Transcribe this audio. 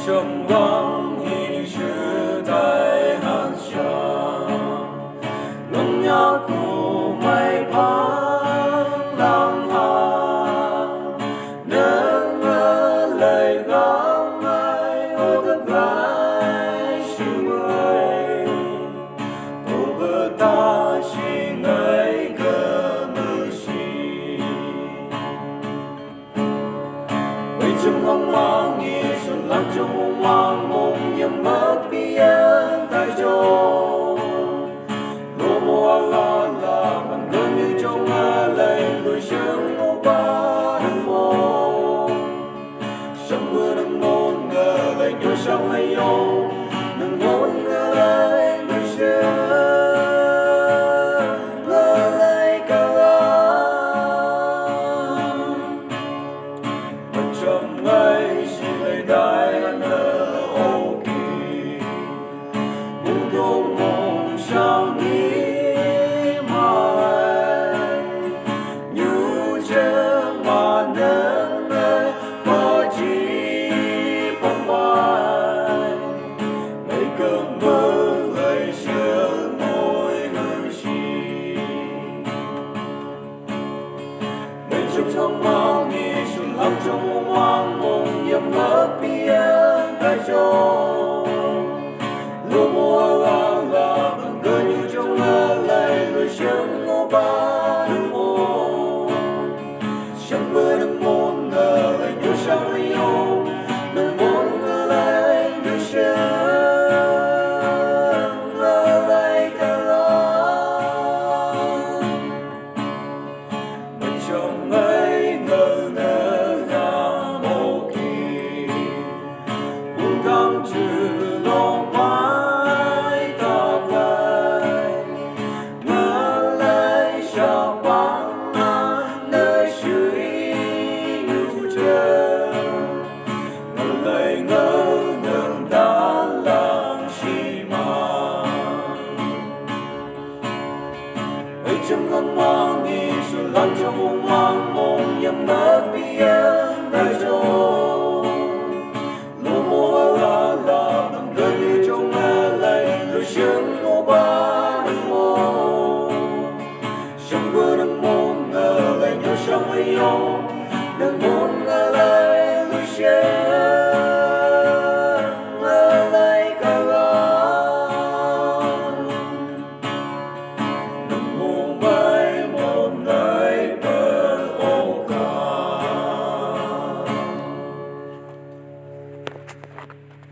trong vắng hình chữ tại hàng tràng ngân nhạc của mây phang lang thang nên ngỡ lời gắng ai ô tất gái sự mới cô bờ ta chỉ ngày cơ mơ chi bây trong hoang mang nghe xuân lạc trong hoang mang mộng nhầm mất biển tại chỗ lúa mùa là bằng cơn như trong mơ lầy người sớm ngô ba đừng môn sông mưa đừng môn ngờ lầy nhớ sao hay yêu đừng môn ngờ lầy người sớm ngờ lầy cả và trong ấy chỉ lầy đại anh ô kỳ buông thùng mộng sao nghĩ mãi như chưa mà nên nơi có chỉ bóng vai ngày cơn mơ lời sương môi người chi bên trong hoang mang nghe xuân lạc trong hoang mang mộng nhầm mất biển tại chỗ lúa mùa là bằng cơn như trong mơ lầy người sớm ngô ba đừng môn sông mưa đừng môn ngờ lầy nhớ sao hay yêu đừng môn ngờ lầy người sớm ngờ lầy cả bên trong ấy ngờ ngỡ ngàng ô kỳ buông thăng trừ lo mãi ta vai ngỡ lấy sao bắn nơi suy như trời ngỡ lấy ngỡ ngừng đã làm chi mà ấy trong hoang mang nghe xuân lạc trong hoang mang mộng nhầm mất biển tại chỗ